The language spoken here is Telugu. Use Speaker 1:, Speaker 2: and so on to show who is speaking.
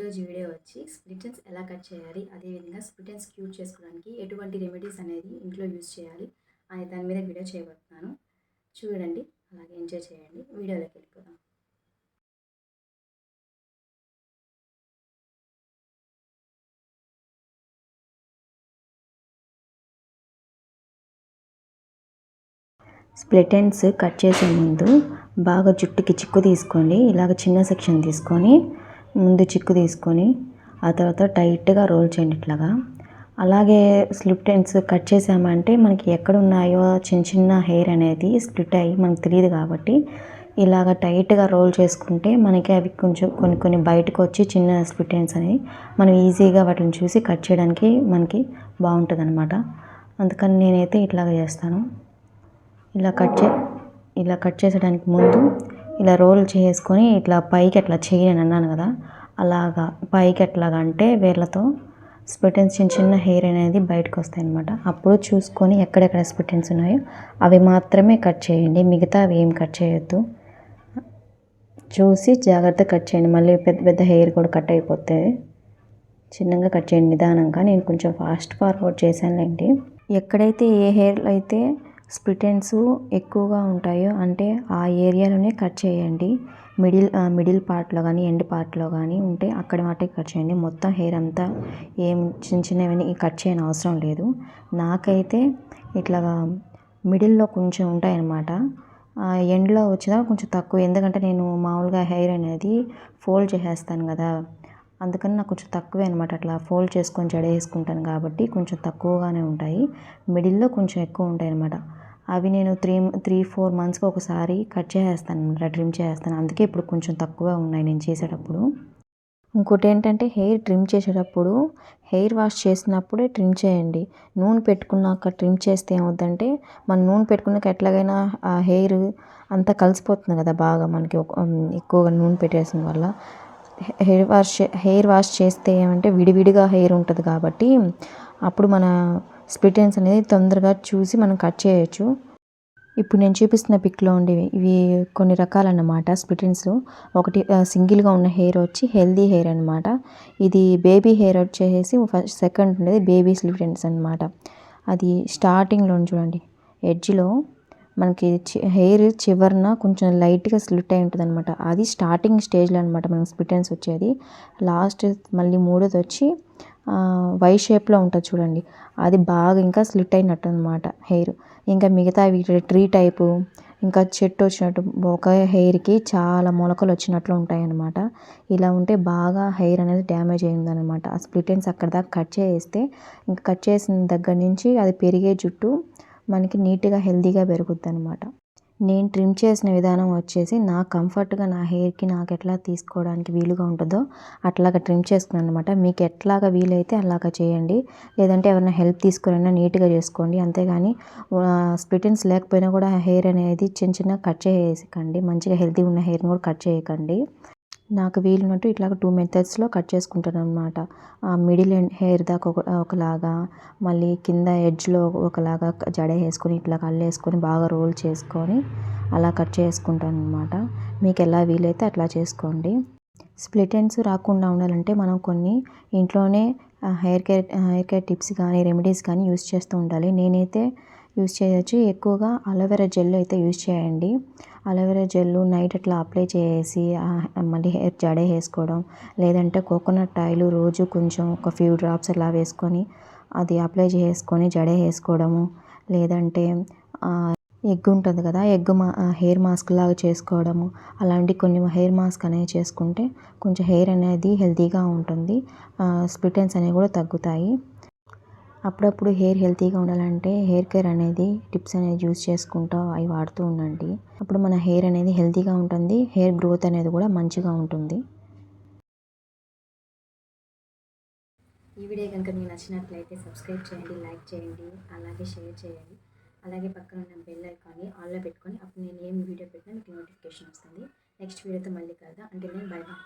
Speaker 1: ఈరోజు వీడియో వచ్చి స్ప్లిట్ ఎండ్స్ ఎలా కట్ చేయాలి, అదేవిధంగా స్ప్లిట్ ఎండ్స్ క్యూర్ చేసుకోవడానికి ఎటువంటి రెమెడీస్ అనేది ఇంట్లో యూజ్ చేయాలి అనే దాని మీద వీడియో చేయబోతున్నాను. చూడండి, అలాగే ఎంజాయ్ చేయండి. వీడియోలోకి వెళ్ళిపోదాం. స్ప్లిట్ ఎండ్స్ కట్ చేసే ముందు బాగా జుట్టుకి చిక్కు తీసుకోండి. ఇలాగ చిన్న సెక్షన్ తీసుకొని ముందు చిక్కు తీసుకొని ఆ తర్వాత టైట్గా రోల్ చేయండి ఇట్లాగా. అలాగే స్ప్లిట్ ఎండ్స్ కట్ చేసామంటే మనకి ఎక్కడ ఉన్నాయో చిన్న చిన్న హెయిర్ అనేది స్ప్లిట్ అయ్యి మనకు తెలియదు కాబట్టి ఇలాగ టైట్గా రోల్ చేసుకుంటే మనకి అవి కొంచెం కొన్ని బయటకు వచ్చి చిన్న స్ప్లిట్ ఎండ్స్ అనేవి మనం ఈజీగా వాటిని చూసి కట్ చేయడానికి మనకి బాగుంటుంది అనమాట. అందుకని నేనైతే ఇట్లాగ చేస్తాను. ఇలా కట్ చేసడానికి ముందు ఇలా రోల్ చేసుకొని ఇట్లా పైకి అట్లా చేయని అన్నాను కదా, అలాగా పైకి ఎట్లాగా అంటే వేళ్ళతో స్ప్లిట్ ఎండ్స్ చిన్న చిన్న హెయిర్ అనేది బయటకు వస్తాయి అనమాట. అప్పుడు చూసుకొని ఎక్కడెక్కడ స్ప్లిట్ ఎండ్స్ ఉన్నాయో అవి మాత్రమే కట్ చేయండి, మిగతా అవి ఏం కట్ చేయొద్దు. చూసి జాగ్రత్తగా కట్ చేయండి, మళ్ళీ పెద్ద పెద్ద హెయిర్ కూడా కట్ అయిపోతుంది. చిన్నగా కట్ చేయండి నిదానంగా. నేను కొంచెం ఫాస్ట్ ఫార్వర్డ్ చేశానులేండి. ఎక్కడైతే ఏ హెయిర్లో అయితే స్ప్లిట్ ఎండ్స్ ఎక్కువగా ఉంటాయో అంటే ఆ ఏరియాలోనే కట్ చేయండి. మిడిల్ పార్ట్లో కానీ ఎండ్ పార్ట్లో కానీ ఉంటే అక్కడ మటుకు కట్ చేయండి. మొత్తం హెయిర్ అంతా ఏం చిన్న చిన్నవన్నీ కట్ చేయని అవసరం లేదు. నాకైతే ఇట్లాగా మిడిల్లో కొంచెం ఉంటాయన్నమాట. ఎండ్లో వచ్చినా కొంచెం తక్కువ, ఎందుకంటే నేను మామూలుగా హెయిర్ అనేది ఫోల్డ్ చేసేస్తాను కదా, అందుకని నాకు కొంచెం తక్కువే అనమాట. అట్లా ఫోల్డ్ చేసుకొని జడ వేసుకుంటాను కాబట్టి కొంచెం తక్కువగానే ఉంటాయి. మిడిల్లో కొంచెం ఎక్కువ ఉంటాయి అనమాట. అవి నేను 3-4 మంత్స్కి ఒకసారి కట్ చేసేస్తాను అనమాట, ట్రిమ్ చేసేస్తాను. అందుకే ఇప్పుడు కొంచెం తక్కువ ఉన్నాయి నేను చేసేటప్పుడు. ఇంకోటి ఏంటంటే హెయిర్ ట్రిమ్ చేసేటప్పుడు హెయిర్ వాష్ చేసినప్పుడే ట్రిమ్ చేయండి. నూనె పెట్టుకున్నాక ట్రిమ్ చేస్తే ఏమవుద్దంటే మనం నూనె పెట్టుకున్నాక ఎట్లాగైనా ఆ హెయిర్ అంతా కలిసిపోతుంది కదా బాగా, మనకి ఎక్కువగా నూనె పెట్టేసిన వల్ల. హెయిర్ వాష్ చేస్తే ఏమంటే విడివిడిగా హెయిర్ ఉంటుంది కాబట్టి అప్పుడు మన స్ప్లిట్ ఎండ్స్ అనేది తొందరగా చూసి మనం కట్ చేయొచ్చు. ఇప్పుడు నేను చూపిస్తున్న పిక్లో ఉండేవి ఇవి కొన్ని రకాలన్నమాట స్ప్లిట్ ఎండ్స్. ఒకటి సింగిల్గా ఉన్న హెయిర్ వచ్చి హెల్దీ హెయిర్ అనమాట. ఇది బేబీ హెయిర్ వచ్చేసి ఫస్ట్ సెకండ్ ఉండేది బేబీ స్ప్లిట్ ఎండ్స్ అనమాట. అది స్టార్టింగ్లో చూడండి, ఎడ్జ్లో మనకి హెయిర్ చివరన కొంచెం లైట్గా స్ప్లిట్ అయి ఉంటుంది అనమాట. అది స్టార్టింగ్ స్టేజ్లో అనమాట మనకి స్ప్లిట్ ఎండ్స్ వచ్చేది. లాస్ట్ మళ్ళీ మూడోది వచ్చి వై షేప్లో ఉంటుంది చూడండి, అది బాగా ఇంకా స్ప్లిట్ అయినట్టు అనమాట హెయిర్. ఇంకా మిగతా ట్రీ టైపు ఇంకా చెట్టు వచ్చినట్టు ఒక హెయిర్కి చాలా మొలకలు వచ్చినట్లు ఉంటాయి అన్నమాట. ఇలా ఉంటే బాగా హెయిర్ అనేది డ్యామేజ్ అయిందనమాట. ఆ స్ప్లిట్ ఎండ్స్ అక్కడ దాకా కట్ చేస్తే ఇంకా కట్ చేసిన దగ్గర నుంచి అది పెరిగే జుట్టు మనకి నీట్గా హెల్తీగా పెరుగుద్ది అనమాట. నేను ట్రిమ్ చేసిన విధానం వచ్చేసి నా కంఫర్ట్గా నా హెయిర్కి నాకు ఎట్లా తీసుకోవడానికి వీలుగా ఉంటుందో అట్లాగా ట్రిమ్ చేసుకున్నాను అనమాట. మీకు ఎట్లాగా వీలైతే అలాగా చేయండి, లేదంటే ఎవరైనా హెల్ప్ తీసుకురైనా నీట్గా చేసుకోండి. అంతేగాని స్ప్లిట్ ఎండ్స్ లేకపోయినా కూడా హెయిర్ అనేది చిన్న చిన్న కట్ చేసేయకండి, మంచిగా హెల్తీ ఉన్న హెయిర్ని కూడా కట్ చేయకండి. నాకు వీలున్నట్టు ఇట్లాగ 2 మెథడ్స్లో కట్ చేసుకుంటాను అనమాట. మిడిల్ హెయిర్ దాకా ఒకలాగా, మళ్ళీ కింద ఎడ్జ్లో ఒకలాగా జడ వేసుకొని ఇట్లా అల్లేసుకొని బాగా రోల్ చేసుకొని అలా కట్ చేసుకుంటాను అనమాట. మీకు ఎలా వీలైతే అట్లా చేసుకోండి. స్ప్లిట్ ఎండ్స్ రాకుండా ఉండాలంటే మనం కొన్ని ఇంట్లోనే హెయిర్ కేర్ టిప్స్ కానీ రెమెడీస్ కానీ యూస్ చేస్తూ ఉండాలి. నేనైతే యూస్ చేయొచ్చు. ఎక్కువగా అలోవెరా జెల్ అయితే యూస్ చేయండి. అలోవెరా జెల్ నైట్ అట్లా అప్లై చేసి మళ్ళీ హెయిర్ జడ వేసుకోవడం, లేదంటే కోకోనట్ ఆయిల్ రోజు కొంచెం ఒక ఫ్యూ డ్రాప్స్ అలా వేసుకొని అది అప్లై చేసుకొని జడ వేసుకోవడము, లేదంటే ఎగ్ ఉంటుంది కదా, హెయిర్ మాస్క్ లాగా చేసుకోవడము, అలాంటి కొన్ని హెయిర్ మాస్క్ అనేవి చేసుకుంటే కొంచెం హెయిర్ అనేది హెల్తీగా ఉంటుంది. స్ప్లిట్ ఎండ్స్ అనేవి కూడా తగ్గుతాయి. అప్పుడప్పుడు హెయిర్ హెల్తీగా ఉండాలంటే హెయిర్ కేర్ అనేది టిప్స్ అనేది యూజ్ చేసుకుంటూ అవి వాడుతూ ఉండండి. అప్పుడు మన హెయిర్ అనేది హెల్తీగా ఉంటుంది, హెయిర్ గ్రోత్ అనేది కూడా మంచిగా ఉంటుంది. ఈ వీడియో కనుక మీకు నచ్చినట్లయితే సబ్స్క్రైబ్ చేయండి, లైక్ చేయండి, అలాగే షేర్ చేయండి. అలాగే పక్కన ఉన్న బెల్ ఐకాన్ని ఆన్లో పెట్టుకొని అప్పుడు నేను ఏం వీడియో పెట్టినా మీకు నోటిఫికేషన్ వస్తుంది. నెక్స్ట్ వీడియోతో మళ్ళీ కలుద్దాం. అంటే నేను బై బాయ్.